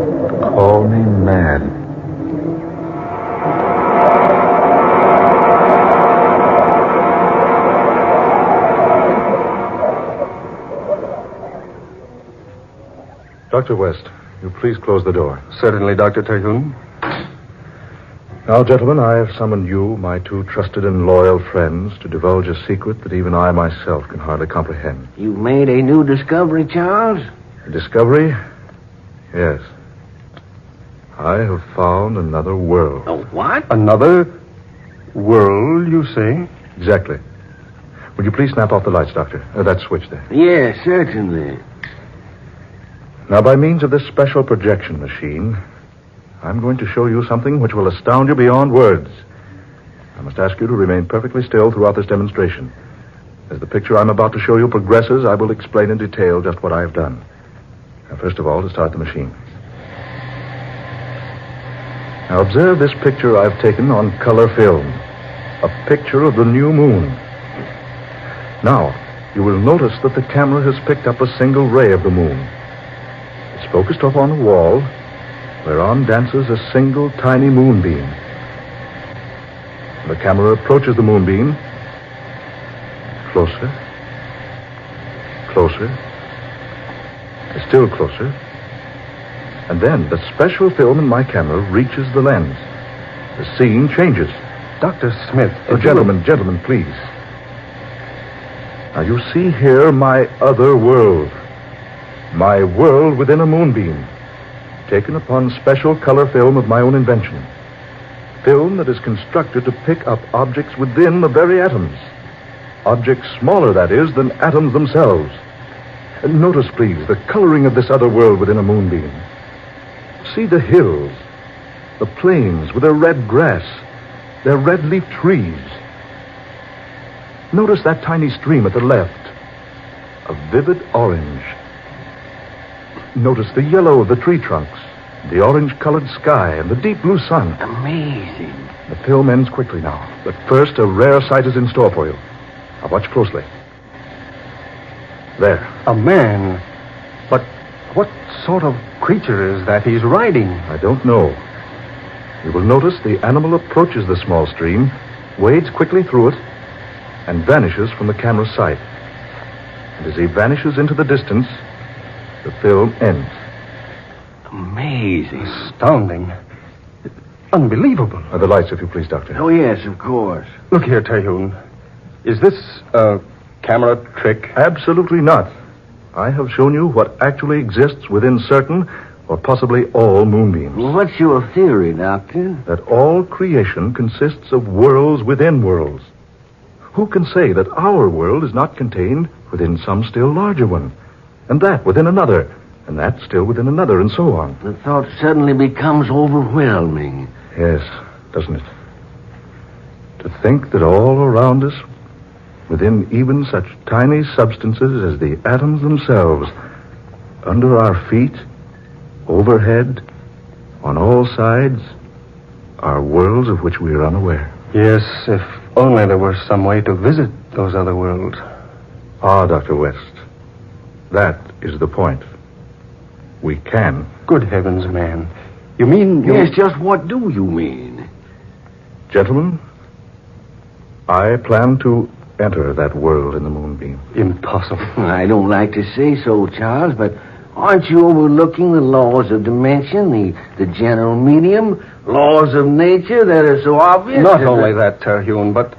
Call me mad. Dr. West, will you please close the door? Certainly, Dr. Terhune. Now, gentlemen, I have summoned you, my two trusted and loyal friends, to divulge a secret that even I myself can hardly comprehend. You've made a new discovery, Charles? A discovery? Yes. I have found another world. Oh, what? Another world, you say? Exactly. Would you please snap off the lights, Doctor? That switch there. Yes, certainly. Now, by means of this special projection machine, I'm going to show you something which will astound you beyond words. I must ask you to remain perfectly still throughout this demonstration. As the picture I'm about to show you progresses, I will explain in detail just what I have done. Now, first of all, to start the machine. Now, observe this picture I've taken on color film. A picture of the new moon. Now, you will notice that the camera has picked up a single ray of the moon. It's focused up on a wall, whereon dances a single tiny moonbeam. The camera approaches the moonbeam. Closer. Closer. Still closer. And then the special film in my camera reaches the lens. The scene changes. Dr. Smith. Gentlemen, please. Now, you see here my other world. My world within a moonbeam, taken upon special color film of my own invention. Film that is constructed to pick up objects within the very atoms. Objects smaller, that is, than atoms themselves. And notice, please, the coloring of this other world within a moonbeam. See the hills, the plains with their red grass, their red-leaf trees. Notice that tiny stream at the left, a vivid orange. Notice the yellow of the tree trunks, the orange-colored sky, and the deep blue sun. Amazing. The film ends quickly now, but first a rare sight is in store for you. Now watch closely. There. A man. But what sort of creature is that he's riding? I don't know. You will notice the animal approaches the small stream, wades quickly through it, and vanishes from the camera's sight. And as he vanishes into the distance, the film ends. Amazing. Astounding. Unbelievable. The lights, if you please, Doctor. Oh, yes, of course. Look here, Terhune. Is this a camera trick? Absolutely not. I have shown you what actually exists within certain, or possibly all, moonbeams. Well, what's your theory, Doctor? That all creation consists of worlds within worlds. Who can say that our world is not contained within some still larger one? And that within another, and that still within another, and so on. The thought suddenly becomes overwhelming. Yes, doesn't it? To think that all around us, within even such tiny substances as the atoms themselves, under our feet, overhead, on all sides, are worlds of which we are unaware. Yes, if only there were some way to visit those other worlds. Ah, Dr. West. That is the point. We can. Good heavens, man. You mean you... Yes, just what do you mean? Gentlemen, I plan to enter that world in the moonbeam. Impossible. I don't like to say so, Charles, but aren't you overlooking the laws of dimension, the general medium, laws of nature that are so obvious? Not only that, Terhune, but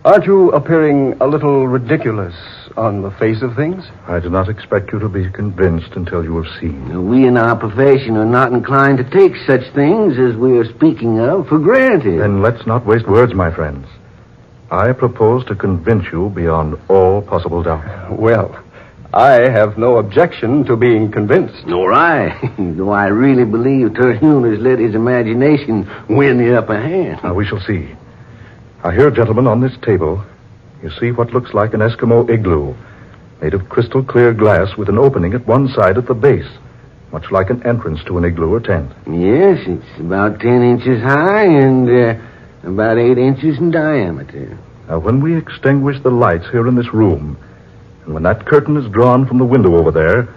aren't you appearing a little ridiculous on the face of things? I do not expect you to be convinced until you have seen. We in our profession are not inclined to take such things as we are speaking of for granted. Then let's not waste words, my friends. I propose to convince you beyond all possible doubt. Well, I have no objection to being convinced. Nor I. Though I really believe Terhune has let his imagination win the upper hand. Now, we shall see. Now, here, gentlemen, on this table, you see what looks like an Eskimo igloo, made of crystal clear glass with an opening at one side at the base, much like an entrance to an igloo or tent. Yes, it's about 10 inches high and about 8 inches in diameter. Now, when we extinguish the lights here in this room, and when that curtain is drawn from the window over there,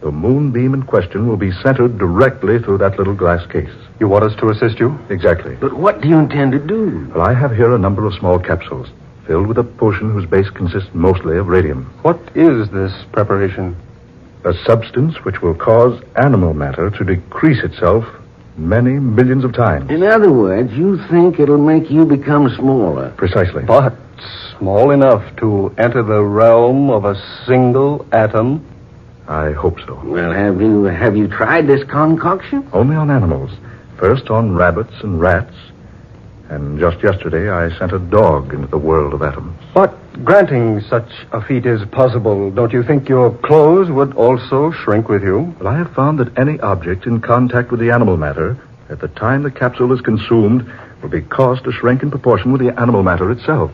The moonbeam in question will be centered directly through that little glass case. You want us to assist you? Exactly. But what do you intend to do? Well, I have here a number of small capsules filled with a potion whose base consists mostly of radium. What is this preparation? A substance which will cause animal matter to decrease itself many millions of times. In other words, you think it'll make you become smaller. Precisely. But small enough to enter the realm of a single atom? I hope so. Well, have you tried this concoction? Only on animals. First on rabbits and rats. And just yesterday I sent a dog into the world of atoms. But granting such a feat is possible, don't you think your clothes would also shrink with you? Well, I have found that any object in contact with the animal matter, at the time the capsule is consumed, will be caused to shrink in proportion with the animal matter itself.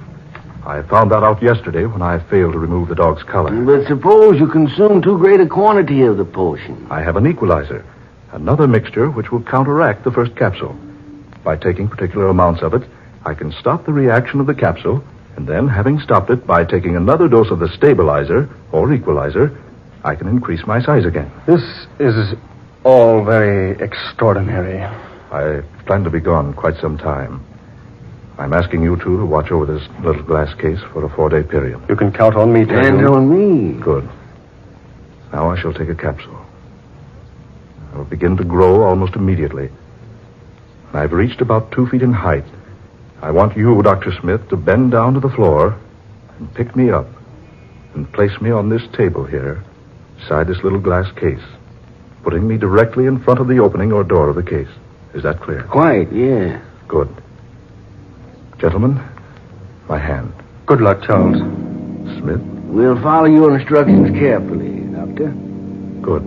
I found that out yesterday when I failed to remove the dog's collar. But suppose you consume too great a quantity of the potion. I have an equalizer, another mixture which will counteract the first capsule. By taking particular amounts of it, I can stop the reaction of the capsule, and then, having stopped it by taking another dose of the stabilizer, or equalizer, I can increase my size again. This is all very extraordinary. I plan to be gone quite some time. I'm asking you two to watch over this little glass case for a 4-day period. You can count on me, Terhune. And on me. Good. Now I shall take a capsule. I will begin to grow almost immediately. When I've reached about 2 feet in height, I want you, Dr. Smith, to bend down to the floor and pick me up and place me on this table here, beside this little glass case, putting me directly in front of the opening or door of the case. Is that clear? Quite, yeah. Good. Gentlemen, my hand. Good luck, Charles. Smith? We'll follow your instructions carefully, Doctor. Good.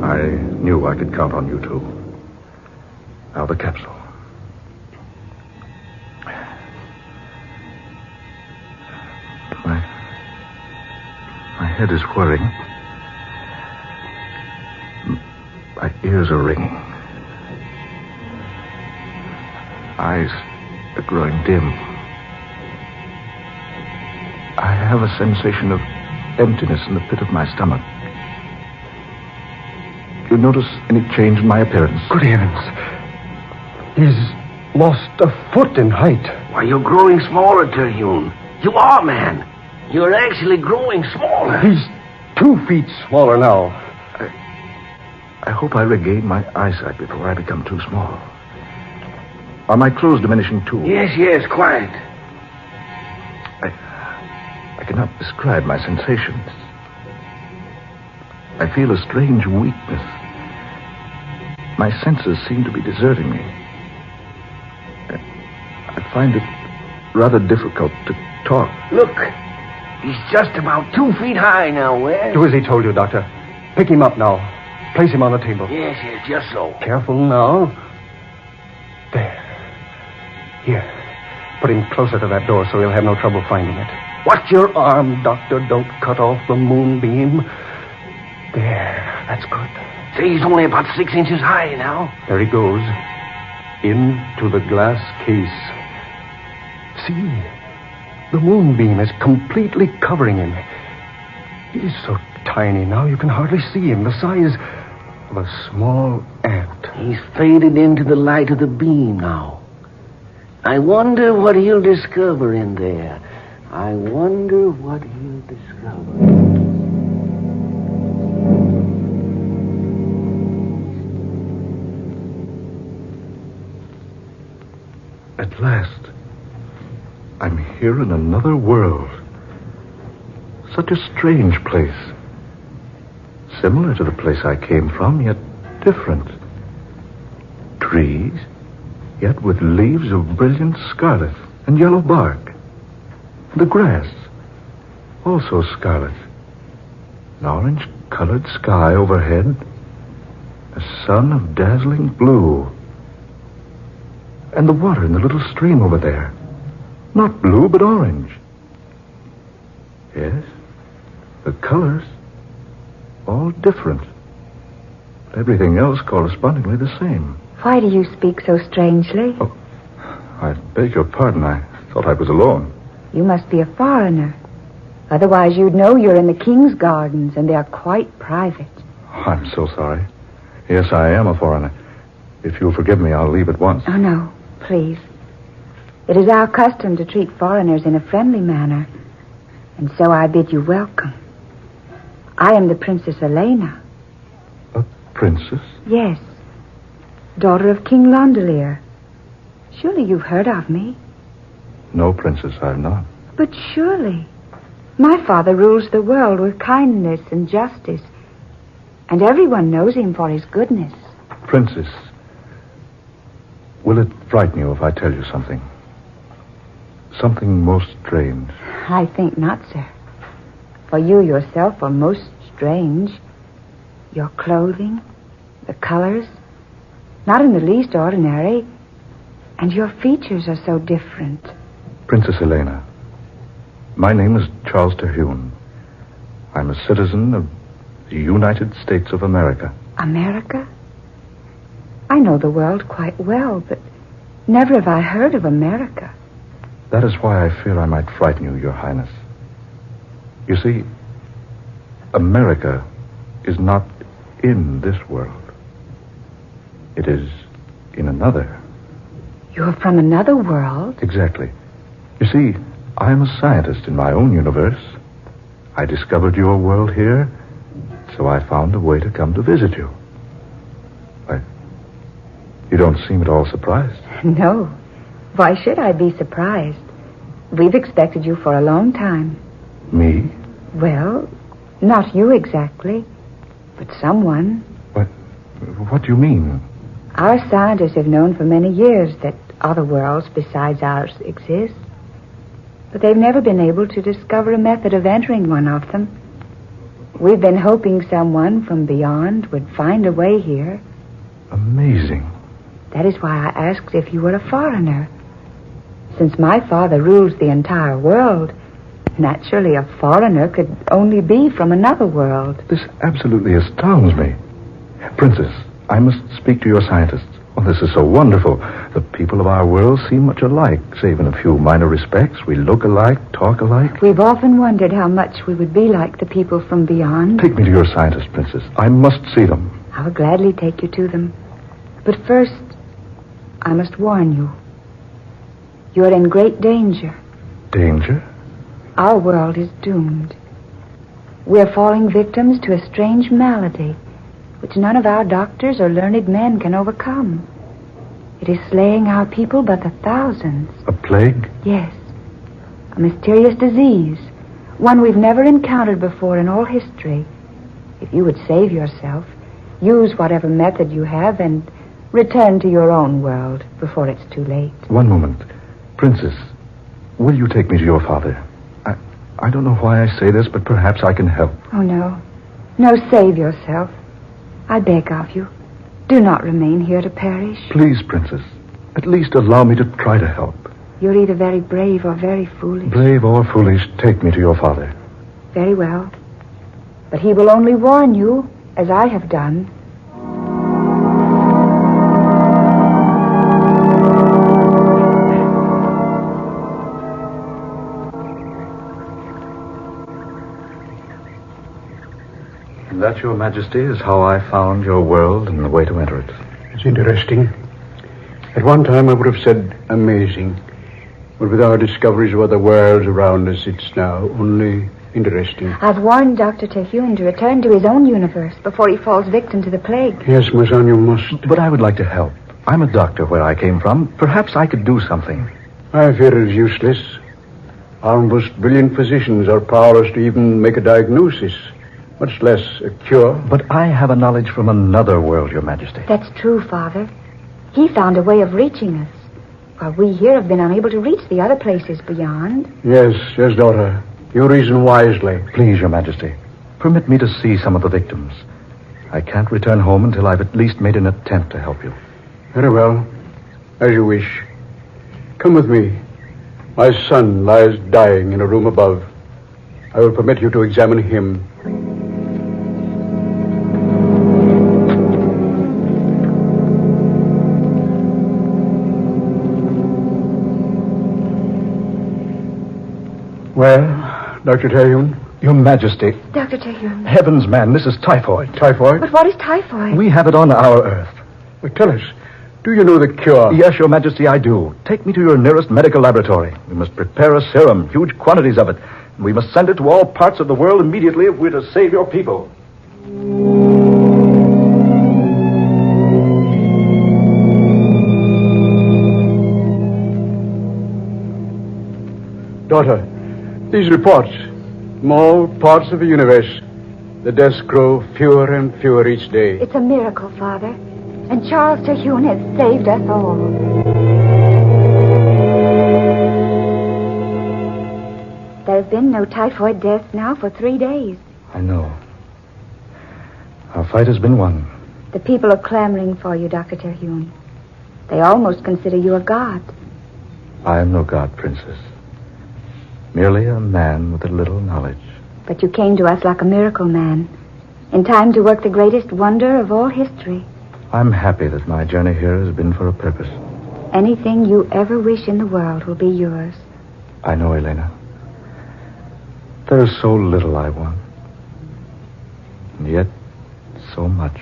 I knew I could count on you two. Now the capsule. My head is whirring. My ears are ringing. Eyes are growing dim. I have a sensation of emptiness in the pit of my stomach. Do you notice any change in my appearance? Good heavens. He's lost a foot in height. Why, you're growing smaller, Terhune. You are, man. You're actually growing smaller. He's 2 feet smaller now. I hope I regain my eyesight before I become too small. Are my clothes diminishing too? Yes, quite. I cannot describe my sensations. I feel a strange weakness. My senses seem to be deserting me. I find it rather difficult to talk. Look, he's just about 2 feet high now, Wes. Do as he told you, Doctor. Pick him up now. Place him on the table. Yes, just so. Careful now. There. Here. Put him closer to that door so he'll have no trouble finding it. Watch your arm, Doctor. Don't cut off the moonbeam. There. That's good. Say, he's only about 6 inches high now. There he goes. Into the glass case. See? The moonbeam is completely covering him. He's so tiny now you can hardly see him. The size of a small ant. He's faded into the light of the beam now. I wonder what he'll discover in there. I wonder what he'll discover. At last, I'm here in another world. Such a strange place. Similar to the place I came from, yet different. Trees, yet with leaves of brilliant scarlet and yellow bark. The grass, also scarlet. An orange-colored sky overhead. A sun of dazzling blue. And the water in the little stream over there. Not blue, but orange. Yes, the colors, all different. But everything else correspondingly the same. Why do you speak so strangely? Oh, I beg your pardon. I thought I was alone. You must be a foreigner. Otherwise you'd know you're in the king's gardens, and they're quite private. I'm so sorry. Yes, I am a foreigner. If you'll forgive me, I'll leave at once. Oh, no, please. It is our custom to treat foreigners in a friendly manner, and so I bid you welcome. I am the Princess Elena. A princess? Yes, daughter of King Londelier. Surely you've heard of me. No, Princess, I've not. But surely. My father rules the world with kindness and justice, and everyone knows him for his goodness. Princess, will it frighten you if I tell you something? Something most strange. I think not, sir. For you yourself are most strange. Your clothing, the colors, not in the least ordinary, and your features are so different. Princess Elena, my name is Charles Terhune. I'm a citizen of the United States of America. America? I know the world quite well, but never have I heard of America. That is why I fear I might frighten you, Your Highness. You see, America is not in this world. It is in another. You're from another world? Exactly. You see, I am a scientist in my own universe. I discovered your world here, so I found a way to come to visit you. Why, you don't seem at all surprised. No. Why should I be surprised? We've expected you for a long time. Me? Well, not you exactly, but someone. What do you mean? Our scientists have known for many years that other worlds besides ours exist, but they've never been able to discover a method of entering one of them. We've been hoping someone from beyond would find a way here. Amazing. That is why I asked if you were a foreigner. Since my father rules the entire world, naturally a foreigner could only be from another world. This absolutely astounds me. Princess, I must speak to your scientists. Oh, this is so wonderful. The people of our world seem much alike, save in a few minor respects. We look alike, talk alike. We've often wondered how much we would be like the people from beyond. Take me to your scientists, Princess. I must see them. I'll gladly take you to them. But first, I must warn you. You're in great danger. Danger? Our world is doomed. We're falling victims to a strange malady, which none of our doctors or learned men can overcome. It is slaying our people by the thousands. A plague? Yes. A mysterious disease. One we've never encountered before in all history. If you would save yourself, use whatever method you have and return to your own world before it's too late. One moment. Princess, will you take me to your father? I don't know why I say this, but perhaps I can help. Oh, no. No, save yourself. I beg of you. Do not remain here to perish. Please, Princess. At least allow me to try to help. You're either very brave or very foolish. Brave or foolish, take me to your father. Very well. But he will only warn you, as I have done. That, Your Majesty, is how I found your world and the way to enter it. It's interesting. At one time I would have said amazing. But with our discoveries of other worlds around us, it's now only interesting. I've warned Dr. Terhune to return to his own universe before he falls victim to the plague. Yes, my son, you must. But I would like to help. I'm a doctor where I came from. Perhaps I could do something. I fear it is useless. Our most brilliant physicians are powerless to even make a diagnosis, much less a cure. But I have a knowledge from another world, Your Majesty. That's true, Father. He found a way of reaching us, while we here have been unable to reach the other places beyond. Yes, daughter. You reason wisely. Please, Your Majesty, permit me to see some of the victims. I can't return home until I've at least made an attempt to help you. Very well. As you wish. Come with me. My son lies dying in a room above. I will permit you to examine him. Well, Dr. Terhune, Your Majesty. Dr. Terhune. Heavens, man, this is typhoid. Typhoid? But what is typhoid? We have it on our Earth. Well, tell us, do you know the cure? Yes, Your Majesty, I do. Take me to your nearest medical laboratory. We must prepare a serum, huge quantities of it. And we must send it to all parts of the world immediately if we're to save your people. Daughter, these reports, from all parts of the universe, the deaths grow fewer and fewer each day. It's a miracle, Father. And Charles Terhune has saved us all. There have been no typhoid deaths now for 3 days. I know. Our fight has been won. The people are clamoring for you, Dr. Terhune. They almost consider you a god. I am no god, Princess. Merely a man with a little knowledge. But you came to us like a miracle man, in time to work the greatest wonder of all history. I'm happy that my journey here has been for a purpose. Anything you ever wish in the world will be yours. I know, Elena. There's so little I want. And yet, so much.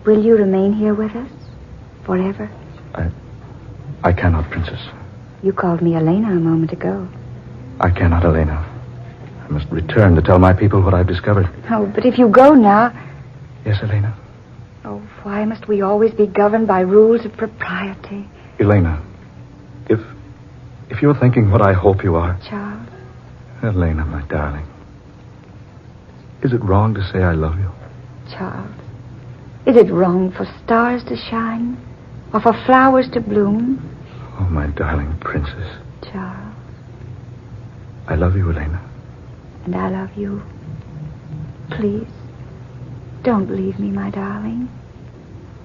Will you remain here with us? Forever? I cannot, Princess. You called me Elena a moment ago. I cannot, Elena. I must return to tell my people what I've discovered. Oh, but if you go now... Yes, Elena? Oh, why must we always be governed by rules of propriety? Elena, if you're thinking what I hope you are... Charles? Elena, my darling. Is it wrong to say I love you? Charles, is it wrong for stars to shine? Or for flowers to bloom? Oh, my darling princess. Charles. I love you, Elena. And I love you. Please, don't leave me, my darling.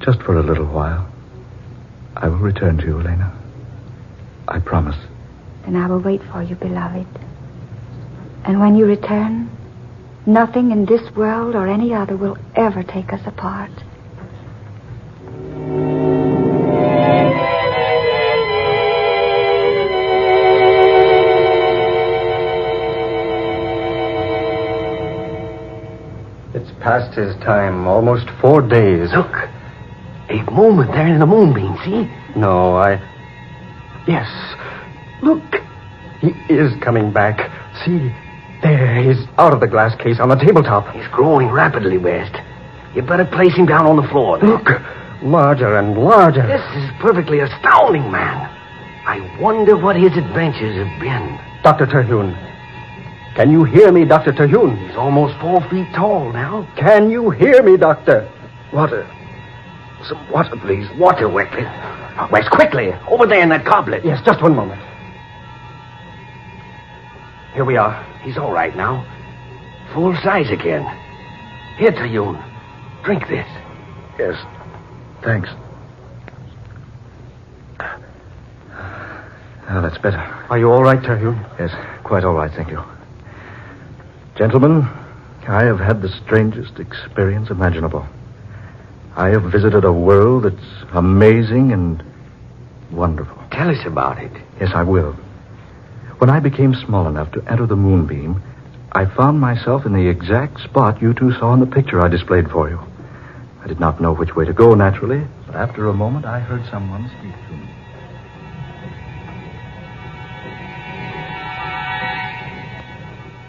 Just for a little while. I will return to you, Elena. I promise. Then I will wait for you, beloved. And when you return, nothing in this world or any other will ever take us apart. It's past his time, almost 4 days. Look, a moment there in the moonbeam, see? No, Yes. Look, he is coming back. See, there, he's out of the glass case on the tabletop. He's growing rapidly, West. You better place him down on the floor. Look, larger and larger. This is perfectly astounding, man. I wonder what his adventures have been. Dr. Terhune. Can you hear me, Dr. Terhune? He's almost 4 feet tall now. Can you hear me, Doctor? Water. Some water, please. Water, West. West, quickly. Over there in that goblet. Yes, just one moment. Here we are. He's all right now. Full size again. Here, Terhune. Drink this. Yes. Thanks. Oh, that's better. Are you all right, Terhune? Yes, quite all right, thank you. Gentlemen, I have had the strangest experience imaginable. I have visited a world that's amazing and wonderful. Tell us about it. Yes, I will. When I became small enough to enter the moonbeam, I found myself in the exact spot you two saw in the picture I displayed for you. I did not know which way to go, naturally, but after a moment I heard someone speak to me.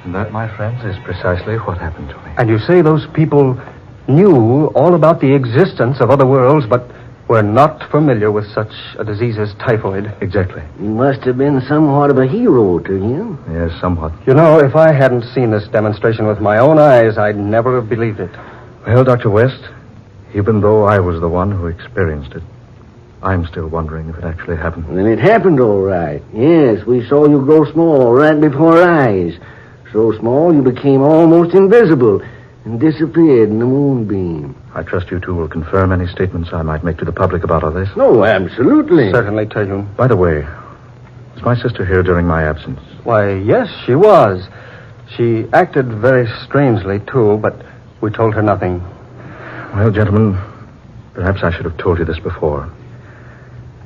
And that, my friends, is precisely what happened to me. And you say those people knew all about the existence of other worlds, but were not familiar with such a disease as typhoid. Exactly. You must have been somewhat of a hero to him. Yes, somewhat. You know, if I hadn't seen this demonstration with my own eyes, I'd never have believed it. Well, Dr. West, even though I was the one who experienced it, I'm still wondering if it actually happened. Then it happened all right. Yes, we saw you grow small right before our eyes. So small you became almost invisible and disappeared in the moonbeam. I trust you two will confirm any statements I might make to the public about all this. No, absolutely. Certainly, Terhune. By the way, was my sister here during my absence? Why, yes, she was. She acted very strangely, too, but we told her nothing. Well, gentlemen, perhaps I should have told you this before.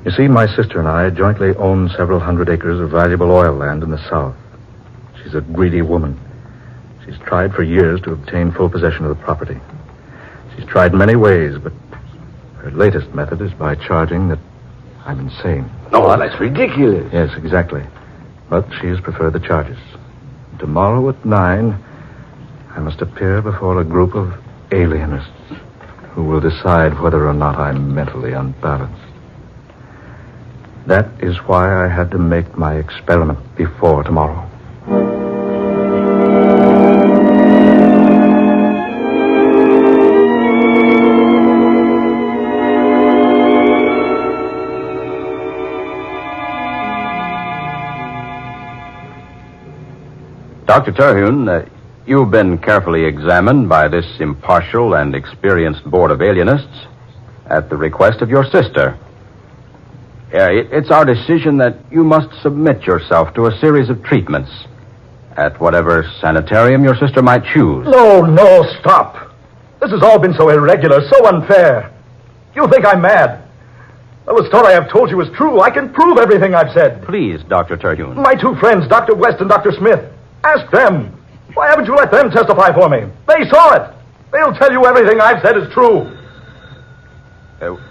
You see, my sister and I jointly own several hundred acres of valuable oil land in the south. She's a greedy woman. She's tried for years to obtain full possession of the property. She's tried many ways, but her latest method is by charging that I'm insane. No, that's ridiculous. Yes, exactly. But she has preferred the charges. Tomorrow at 9, I must appear before a group of alienists who will decide whether or not I'm mentally unbalanced. That is why I had to make my experiment before tomorrow. Dr. Terhune, you've been carefully examined by this impartial and experienced board of alienists at the request of your sister. It's our decision that you must submit yourself to a series of treatments at whatever sanitarium your sister might choose. No, stop. This has all been so irregular, so unfair. You think I'm mad? Well, the story I have told you is true. I can prove everything I've said. Please, Dr. Terhune. My two friends, Dr. West and Dr. Smith. Ask them. Why haven't you let them testify for me? They saw it. They'll tell you everything I've said is true.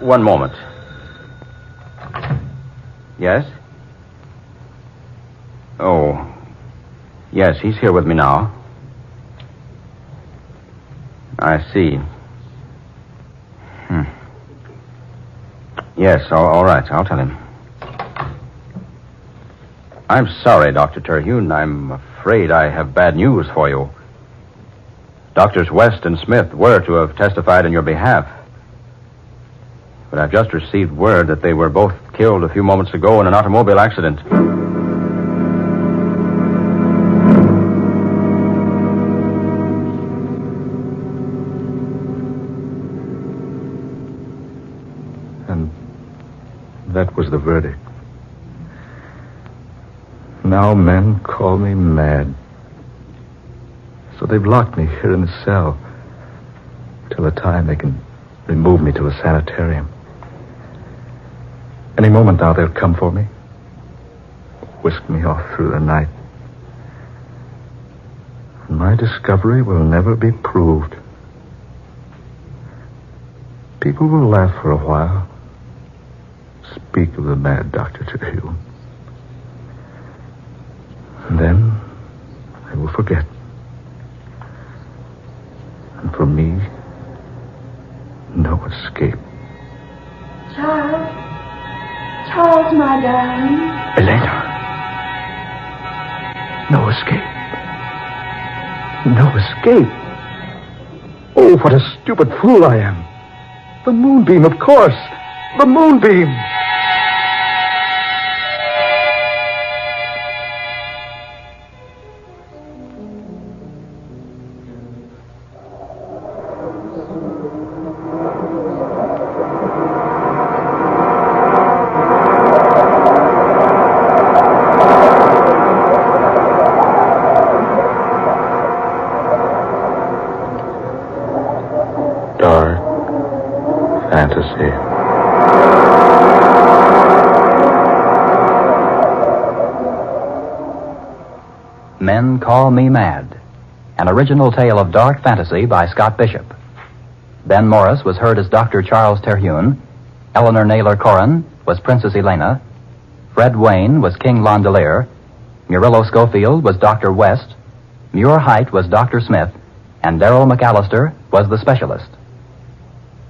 One moment. Yes? Oh. Yes, he's here with me now. I see. Yes, all right. I'll tell him. I'm sorry, Dr. Terhune. I'm afraid I have bad news for you. Doctors West and Smith were to have testified in your behalf. But I've just received word that they were both killed a few moments ago in an automobile accident. And that was the verdict. Now men call me mad. So they've locked me here in the cell till the time they can remove me to a sanitarium. Any moment now they'll come for me, whisk me off through the night. And my discovery will never be proved. People will laugh for a while, speak of the mad Dr. Terhune. And then they will forget. And for me, no escape. Charles, my darling. Elena. No escape. No escape. Oh, what a stupid fool I am. The moonbeam, of course. The moonbeam. Fantasy. Men Call Me Mad, an original tale of dark fantasy by Scott Bishop. Ben Morris was heard as Dr. Charles Terhune. Eleanor Naylor Corrin was Princess Elena. Fred Wayne was King Londelier. Murillo Schofield was Dr. West. Muir Height was Dr. Smith. And Darrell McAllister was the specialist.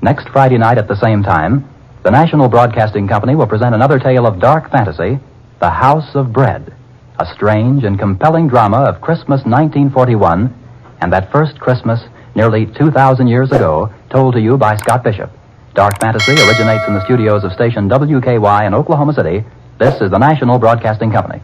Next Friday night at the same time, the National Broadcasting Company will present another tale of dark fantasy, The House of Bread, a strange and compelling drama of Christmas 1941 and that first Christmas nearly 2,000 years ago, told to you by Scott Bishop. Dark fantasy originates in the studios of station WKY in Oklahoma City. This is the National Broadcasting Company.